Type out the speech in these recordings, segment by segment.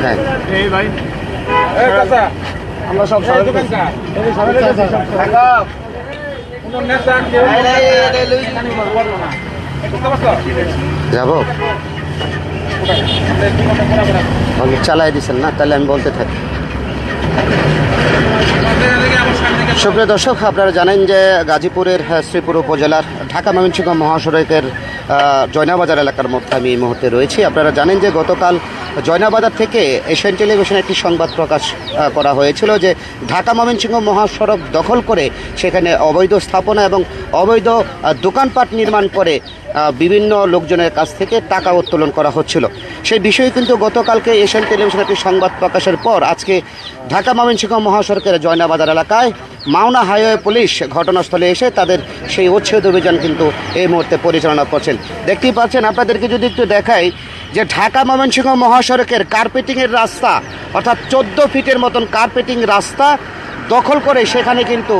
হ্যাঁ এই ভাই আমরা সব যাবো চালাই দিচ্ছেন না, তাহলে আমি বলতে থাকি। সুপ্রিয় দর্শক, আপনারা জানেন যে গাজীপুরের শ্রীপুর উপজেলার ঢাকা ময়মনসিংহ মহাসড়কের জয়নাবাজার এলাকার মধ্যে আমি এই মুহূর্তে রয়েছি। আপনারা জানেন যে গতকাল জয়নাবাজার থেকে এশিয়ান টেলিভিশনে একটি সংবাদ প্রকাশ করা হয়েছিল যে ঢাকা ময়মনসিংহ মহাসড়ক দখল করে সেখানে অবৈধ স্থাপনা এবং অবৈধ দোকানপাট নির্মাণ করে বিভিন্ন লোকজনের কাছ থেকে টাকা উত্তোলন করা হচ্ছিল। সেই বিষয়ে কিন্তু গতকালকে এশিয়ান টেলিভিশনে একটি সংবাদ প্রকাশের পর আজকে ঢাকা ময়মনসিংহ মহাসড়কের জয়নাবাজার এলাকায় মাওনা হাইওয়ে পুলিশ ঘটনাস্থলে এসে তাদের সেই উচ্ছেদ অভিযান কিন্তু এই মুহূর্তে পরিচালনা করছেন। দেখতেই পাচ্ছেন, আপনাদেরকে যদি একটু দেখাই যে ঢাকা ময়মনসিংহ মহাসড়কের কার্পেটিংয়ের রাস্তা, অর্থাৎ 14 ফিটের মতন কার্পেটিং রাস্তা দখল করে সেখানে কিন্তু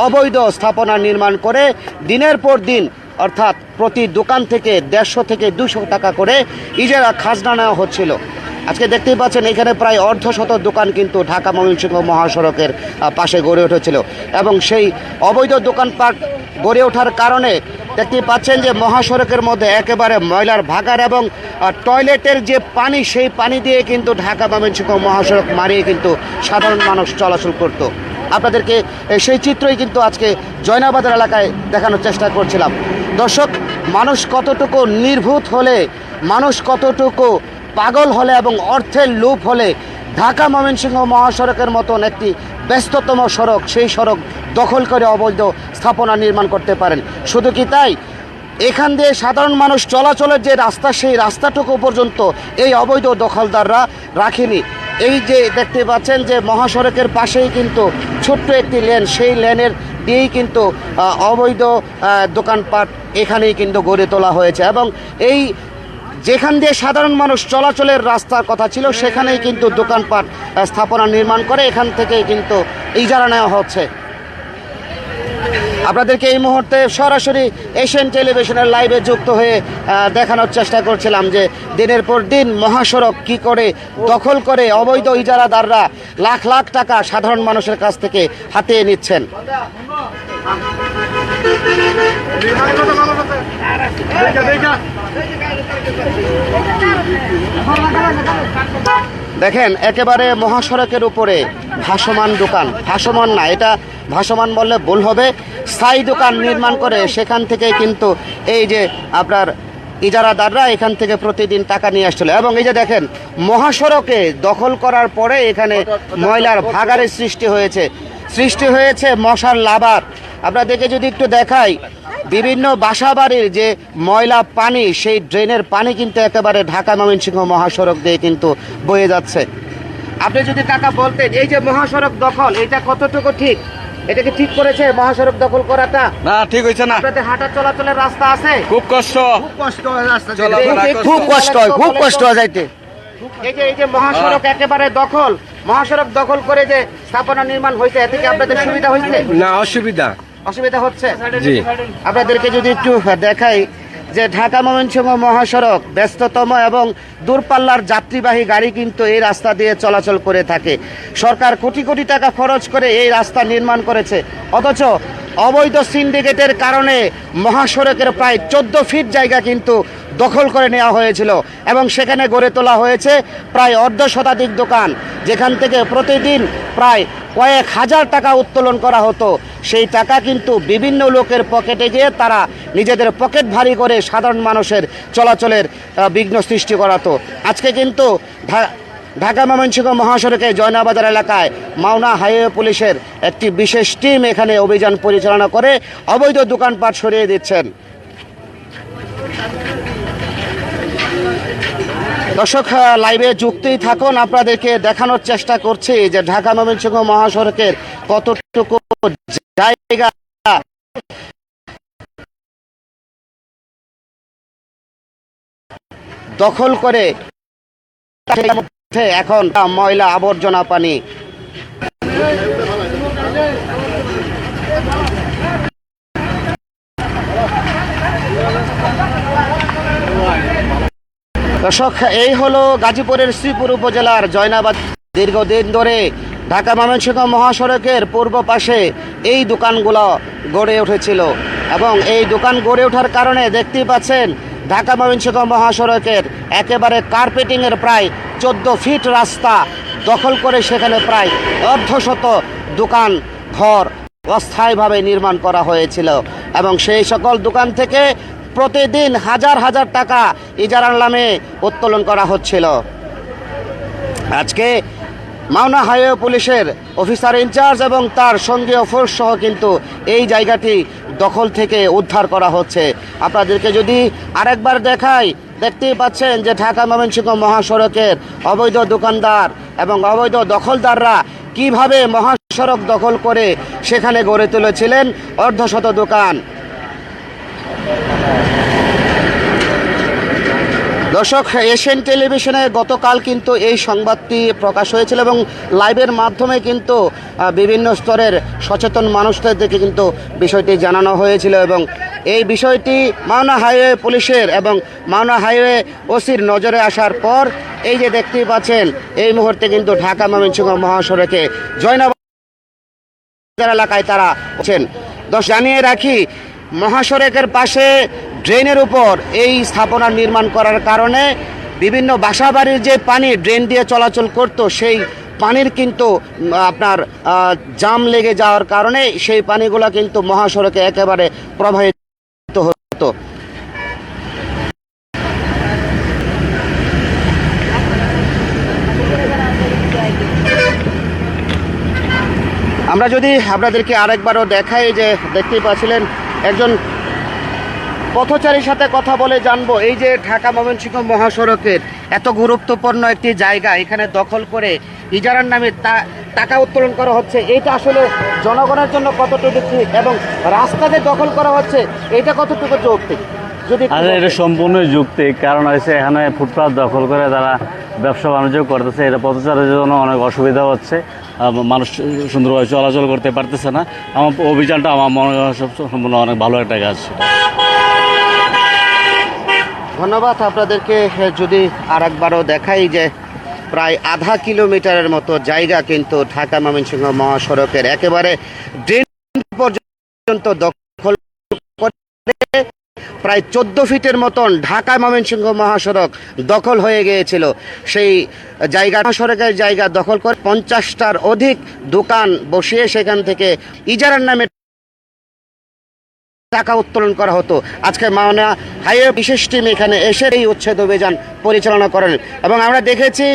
অবৈধ স্থাপনা নির্মাণ করে দিনের পর দিন, অর্থাৎ প্রতি দোকান থেকে 150 থেকে 200 টাকা করে ইজারা খাজনা নেওয়া হচ্ছিল। আজকে দেখতেই পাচ্ছেন এখানে প্রায় অর্ধশত দোকান কিন্তু ঢাকা ময়মনসিংহ মহাসড়কের পাশে গড়ে উঠেছিল এবং সেই অবৈধ দোকানপাট গড়ে ওঠার কারণে দেখতেই পাচ্ছেন যে মহাসড়কের মধ্যে একেবারে ময়লার ভাগাড় এবং টয়লেটের যে পানি, সেই পানি দিয়ে কিন্তু ঢাকা ময়মনসিংহ মহাসড়ক মারিয়ে কিন্তু সাধারণ মানুষ চলাচল করত। আপনাদেরকে সেই চিত্রই কিন্তু আজকে জয়নাবাজার এলাকায় দেখানোর চেষ্টা করছিলাম। দর্শক, মানুষ কতটুকু নির্ভূত হলে, মানুষ কতটুকু পাগল হলে এবং অর্থের লোভ হলে ঢাকা ময়মনসিংহ মহাসড়কের মতন একটি ব্যস্ততম সড়ক, সেই সড়ক দখল করে অবৈধ স্থাপনা নির্মাণ করতে পারেন। শুধু কি তাই, এখান দিয়ে সাধারণ মানুষ চলাচলের যে রাস্তা, সেই রাস্তাটুকু পর্যন্ত এই অবৈধ দখলদাররা রাখেনি। এই যে দেখতে পাচ্ছেন যে মহাসড়কের পাশেই কিন্তু ছোট্ট একটি লেন, সেই লেনের দিয়েই কিন্তু অবৈধ দোকানপাট এখানেই কিন্তু গড়ে তোলা হয়েছে এবং এই যেখান দিয়ে সাধারণ মানুষ চলাচলের রাস্তার কথা ছিল সেখানেই কিন্তু দোকানপাট স্থাপনা নির্মাণ করে এখান থেকেই কিন্তু ইজারা নেওয়া হচ্ছে। আপনাদেরকে এই মুহূর্তে সরাসরি এশিয়ান টেলিভিশনের লাইভে যুক্ত হয়ে দেখানোর চেষ্টা করছিলাম যে দিনের পর দিন মহাসড়ক কি করে দখল করে অবৈধ ইজারাদাররা লাখ লাখ টাকা সাধারণ মানুষের কাছ থেকে হাতিয়ে নিচ্ছেন। দেখেন, একেবারে মহাসড়কের উপরে ভাসমান দোকান, ভাসমান না, এটা ভাসমান বললে ভুল হবে, স্থায়ী দোকান নির্মাণ করে সেখান থেকে কিন্তু এই যে আপনার ইজারাদাররা এখান থেকে প্রতিদিন টাকা নিয়ে আসছিল এবং এই যে দেখেন মহাসড়কে দখল করার পরে এখানে ময়লার ভাগাড়ের সৃষ্টি হয়েছে মশার লাভার। আপনাদেরকে যদি একটু দেখাই, বিভিন্ন বাসাবাড়ির যে ময়লা পানি, সেই ড্রেনের পানি কিন্তু একেবারে ঢাকা ময়মনসিংহ মহাসড়ক দিয়ে কিন্তু বয়ে যাচ্ছে। আপনি যদি টাকা বলতেন এই যে মহাসড়ক দখল, এটা কতটুকু ঠিক? এটা কি ঠিক করেছে মহাসড়ক দখল করাটা? না, ঠিক হয়েছে না। আপনাদের হাঁটা চলাচলের রাস্তা আছে, খুব কষ্ট খুব কষ্ট হয় যাইতে। এই যে মহাসড়ক একেবারে দখল, মহাসড়ক দখল করে যে স্থাপনা নির্মাণ হয়েছে, এতে কি আপনাদের সুবিধা হয়েছে? না, অসুবিধা হচ্ছে। জি, আপনাদেরকে যদি একটু দেখাই যে ঢাকা ময়মনসিংহ মহাসড়ক ব্যস্ততম এবং দূরপাল্লার যাত্রীবাহী গাড়ি কিন্তু এই রাস্তা দিয়ে চলাচল করে থাকে। সরকার কোটি কোটি টাকা খরচ করে এই রাস্তা নির্মাণ করেছে, অথচ অবৈধ সিন্ডিকেটের কারণে মহাসড়কের প্রায় 14 ফিট জায়গা কিন্তু দখল করে নেওয়া হয়েছিল এবং সেখানে গড়ে তোলা হয়েছে প্রায় অর্ধশতাধিক দোকান, যেখান থেকে প্রতিদিন প্রায় কয়েক হাজার টাকা উত্তোলন করা হতো। সেই টাকা কিন্তু বিভিন্ন লোকের পকেটে গিয়ে তারা নিজেদের পকেট ভারী করে সাধারণ মানুষের চলাচলের বিঘ্ন সৃষ্টি করাতো। আজকে কিন্তু ঢাকা ময়মনসিংহ মহাসড়কে জয়নাবাজার এলাকায় মাওনা হাইওয়ে পুলিশের একটি বিশেষ টিম এখানে অভিযান পরিচালনা করে অবৈধ দোকানপাট সরিয়ে দিচ্ছেন। দর্শক, লাইভে যুক্তই থাকুন, আপনাদেরকে দেখানোর চেষ্টা করছি যে ঢাকা ময়মনসিংহ মহাসড়কের কতটুকু জায়গা দখল করে এখন ময়লা আবর্জনা পানি। দর্শক, এই হলো গাজীপুরের শ্রীপুর উপজেলার জয়নাবাদ। দীর্ঘদিন ধরে ঢাকা ময়মনসিংহ মহাসড়কের পূর্ব পাশে এই দোকানগুলো গড়ে উঠেছিল এবং এই দোকান গড়ে ওঠার কারণে দেখতেই পাচ্ছেন ঢাকা ময়মনসিংহ মহাসড়কের একেবারে কার্পেটিংয়ের প্রায় 14 ফিট রাস্তা দখল করে সেখানে প্রায় অর্ধশত দোকান ঘর অস্থায়ীভাবে নির্মাণ করা হয়েছিল এবং সেই সকল দোকান থেকে প্রতিদিন হাজার হাজার টাকা ইজারার নামে উত্তোলন করা হচ্ছিল। আজকে মাওনা হাইওয়ে পুলিশের অফিসার ইনচার্জ এবং তার সঙ্গীয় ফোর্স সহ কিন্তু এই জায়গাটি দখল থেকে উদ্ধার করা হচ্ছে। আপনাদেরকে যদি আরেকবার দেখাই, দেখতেই পাচ্ছেন যে ঢাকা ময়মনসিংহ মহাসড়কের অবৈধ দোকানদার এবং অবৈধ দখলদাররা কিভাবে মহাসড়ক দখল করে সেখানে গড়ে তুলেছিলেন অর্ধশত দোকান। দর্শক, এশিয়ান টেলিভিশনে গতকাল কিন্তু এই সংবাদটি প্রকাশ হয়েছিল এবং লাইভের মাধ্যমে কিন্তু বিভিন্ন স্তরের সচেতন মানুষদের থেকে কিন্তু বিষয়টি জানানো হয়েছিল এবং এই বিষয়টি মাওনা হাইওয়ে পুলিশের এবং মাওনা হাইওয়ে ওসির নজরে আসার পর এই যে দেখতেই পাচ্ছেন এই মুহূর্তে কিন্তু ঢাকা ময়মনসিংহ মহাসড়কে জয়নাবাদ এলাকায় তারা আছেন। জানিয়ে রাখি, মহাসড়কের পাশে ড্রেনের উপর এই স্থাপনা নির্মাণ করার কারণে বিভিন্ন বাসাবাড়ির যে পানি ড্রেন দিয়ে চলাচল করত সেই পানির কিন্তু আপনার জাম লেগে যাওয়ার কারণে সেই পানিগুলো কিন্তু মহাসড়কে একেবারে প্রবাহিত হতো। আমরা যদি আপনাদেরকে আরেকবারও দেখাই, যে দেখতেই পাচ্ছিলেন একজন পথচারীর সাথে কথা বলে জানবো এই যে ঢাকা ময়মনসিংহ মহাসড়কের এত গুরুত্বপূর্ণ একটি জায়গা এখানে দখল করে ইজারার নামে টাকা উত্তোলন করা হচ্ছে, এটা আসলে জনগণের জন্য কতটুকু ঠিক এবং রাস্তা যে দখল করা হচ্ছে এটা কতটুকু যৌক্তিক? যদি এটা সম্পূর্ণ যৌক্তিক, কারণ হচ্ছে এখানে ফুটপাত দখল করে তারা ব্যবসা বাণিজ্য করতেছে, এটা পথচারীর জন্য অনেক অসুবিধা হচ্ছে, মানুষ সুন্দরভাবে চলাচল করতে পারতেছে না। আমার অভিযানটা আমার মনে হয় সম্পূর্ণ অনেক ভালো একটা কাজ। ধন্যবাদ আপনাদেরকে। যদি আরেকবারও দেখাই যে প্রায় আধা কিলোমিটারের মতো জায়গা কিন্তু ঢাকা ময়মনসিংহ মহাসড়কের একেবারে ড্রেন পর্যন্ত দখল করে প্রায় 14 ফিটের মতন ঢাকা ময়মনসিংহ মহাসড়ক দখল হয়ে গিয়েছিল। সেই জায়গা মহাসড়কের জায়গা দখল করে 50টার অধিক দোকান বসিয়ে সেখান থেকে ইজারার নামে টাকা উত্তোলন করা হতো। আজকে মাওনা হাইওয়ে বিশেষ টিম এখানে এসে এই উচ্ছেদ অভিযান পরিচালনা করেন এবং আমরা দেখেছি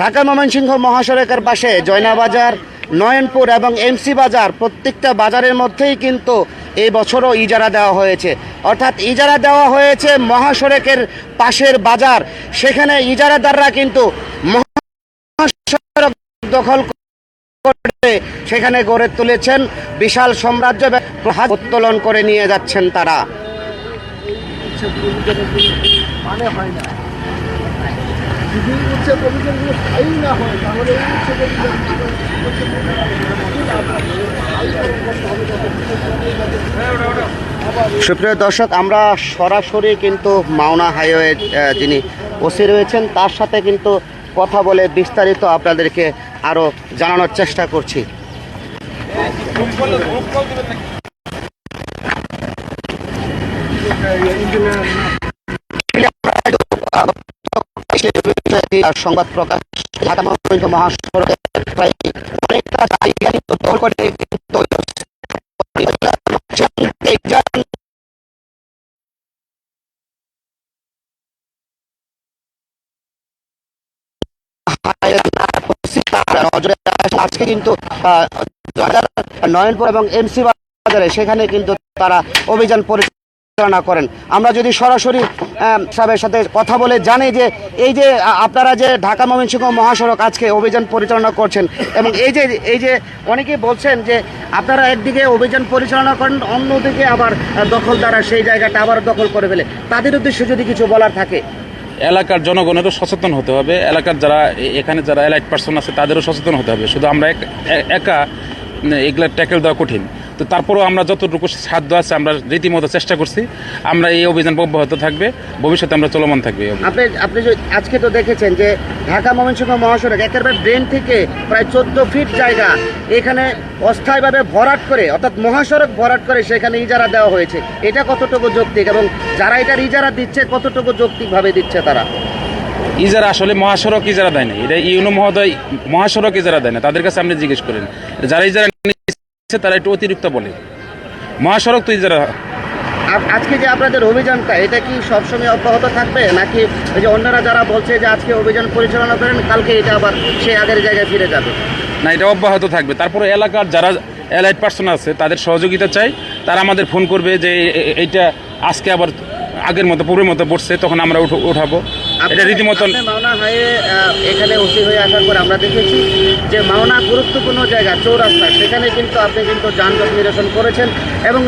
ঢাকা ময়মনসিংহ মহাসড়কের পাশে জয়নাবাজার, নয়নপুর এবং এমসি বাজার, প্রত্যেকটা বাজারের মধ্যেই কিন্তু এই বছরও ইজারা দেওয়া হয়েছে, অর্থাৎ ইজারা দেওয়া হয়েছে মহাসড়কের পাশের বাজার, সেখানে ইজারাদাররা কিন্তু মহাসড়ক দখল করে সেখানে গড়ে তুলেছেন বিশাল সাম্রাজ্য, উত্তোলন করে নিয়ে যাচ্ছেন তারা। মানে হয় না, যদি উচ্চ অভিযোগগুলো স্থায়ী না হয় তাহলে এই সুপ্রিয় দর্শক, আমরা সরাসরি কিন্তু মাওনা হাইওয়ে যিনি ওসি রয়েছেন তার সাথে কিন্তু কথা বলে বিস্তারিত আপনাদেরকে আরও জানানোর চেষ্টা করছি। সংবাদ প্রকাশ ঢাকা ময়মনসিংহ মহাসড়কে প্রায় অনেকটা জায়গা দখল করে আজকে কিন্তু নয়নপুর এবং এমসি বাজারে সেখানে কিন্তু তারা অভিযান পরিচালনা করেন। আমরা যদি সরাসরি সাহেবের সাথে কথা বলে জানি যে এই যে আপনারা যে ঢাকা ময়মনসিংহ মহাসড়ক আজকে অভিযান পরিচালনা করছেন এবং এই যে অনেকেই বলছেন যে আপনারা একদিকে অভিযান পরিচালনা করেন, অন্যদিকে আবার দখলদাররা সেই জায়গাটা আবার দখল করে ফেলে, তাদের উদ্দেশ্যে যদি কিছু বলার থাকে। এলাকার জনগণেরও সচেতন হতে হবে, এলাকার যারা এখানে যারা এলাইট পার্সন আছে তাদেরও সচেতন হতে হবে। শুধু আমরা একা এগুলা ট্যাকেল দেওয়া কঠিন। তো তো তারপরেও আমরা যতটুকু সাধ্য আছে আমরা রীতিমতো চেষ্টা করছি। আমরা এই অভিযান অব্যাহত থাকবে, ভবিষ্যতে আমরা চলমান থাকবে এই অভিযান। আপনি যে আজকে তো দেখেছেন যে ঢাকা ময়মনসিংহ মহাসড়ক একেবারে ড্রেন থেকে প্রায় 14 ফিট জায়গা এখানে অস্থায়ীভাবে ভরাট করে, অর্থাৎ মহাসড়ক ভরাট করে সেখানে ইজারা দেওয়া হয়েছে। এটা কতটুকু যৌক্তিক এবং যারা এটার ইজারা দিচ্ছে কতটুকু যৌক্তিকভাবে দিচ্ছে তারা? ইজারা আসলে মহাসড়ক ইজারা দেয় না, এটা ইউনো মহোদয় মহাসড়ক ইজারা দেয় না, তাদের কাছে আপনি জিজ্ঞেস করেন। যারা ইজারা নিচ্ছে তারা একটু অতিরিক্ত বলে, মহাসড়ক তো ইজারা। আজকে যে আপনাদের অভিযানটা এটা কি সবসময় অব্যাহত থাকবে, নাকি ওই যে অন্যরা যারা বলছে যে আজকে অভিযান পরিচালনা করেন কালকে এটা আবার সে আগের জায়গায় ফিরে যাবে? না, এটা অব্যাহত থাকবে। তারপরে এলাকার যারা অ্যালাইড পার্সন আছে তাদের সহযোগিতা চাই, তারা আমাদের ফোন করবে যে এইটা আজকে আবার আগের মতো পূর্বের মতো পড়ছে, তখন আমরা উঠাবো। এটা রীতিমতন মাওনা হাইওয়ে এখানে ওসি হয়ে আসার পর আমরা দেখেছি যে মাওনা গুরুত্বপূর্ণ জায়গা চৌরাস্তা, সেখানে কিন্তু আপনি কিন্তু যানজট নিরসন করেছেন এবং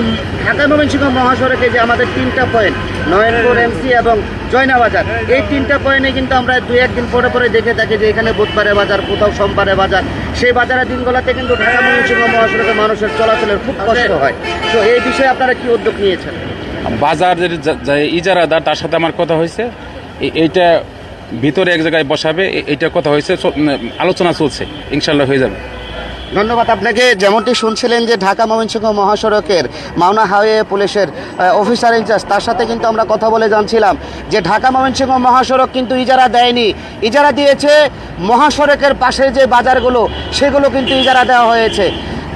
ঢাকা ময়মনসিংহ মহাসড়কে যে আমাদের 3টা পয়েন্ট নয়নপুর এমসি এবং জয়নাবাজার, এই 3টা পয়েন্টে কিন্তু আমরা 2-1 দিন পরে পরে দেখে থাকি যে এখানে বুধবারে বাজার, কোথাও সোমবারে বাজার। সেই বাজারের দিনগুলোতে কিন্তু ঢাকা ময়মনসিংহ মহাসড়কে মানুষের চলাচলের খুব কষ্ট হয়। তো এই বিষয়ে আপনারা কি উদ্যোগ নিয়েছেন? বাজারের যে ইজারাদার তার সাথে আমার কথা হয়েছে, এইটা ভিতরে এক জায়গায় বসাবে, এইটা কথা হয়েছে, আলোচনা চলছে, ইনশাল্লাহ হয়ে যাবে। ধন্যবাদ আপনাকে। যেমনটি শুনছিলেন যে ঢাকা ময়মনসিংহ মহাসড়কের মাওনা হাইওয়ে পুলিশের অফিসার ইনচার্জ, তার সাথে কিন্তু আমরা কথা বলে জানছিলাম যে ঢাকা ময়মনসিংহ মহাসড়ক কিন্তু ইজারা দেয়নি, ইজারা দিয়েছে মহাসড়কের পাশে যে বাজারগুলো সেগুলো কিন্তু ইজারা দেওয়া হয়েছে।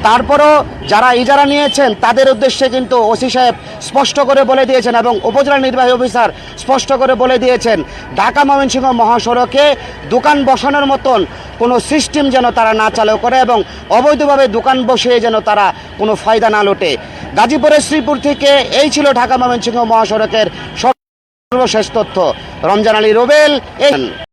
তারপরও যারা ইজারা নিয়েছেন তাদের উদ্দেশ্যে কিন্তু ওসি সাহেব স্পষ্ট করে বলে দিয়েছেন এবং উপজেলা নির্বাহী অফিসার স্পষ্ট করে বলে দিয়েছেন ঢাকা ময়মনসিংহ মহাসড়কে দোকান বসানোর মতন কোনো সিস্টেম যেন তারা না চালু করে এবং অবৈধভাবে দোকান বসিয়ে যেন তারা কোনো ফায়দা না লোটে। গাজীপুরের শ্রীপুর থেকে এই ছিল ঢাকা ময়মনসিংহ মহাসড়কের সর্বশেষ তথ্য। রমজান আলী রুবেল।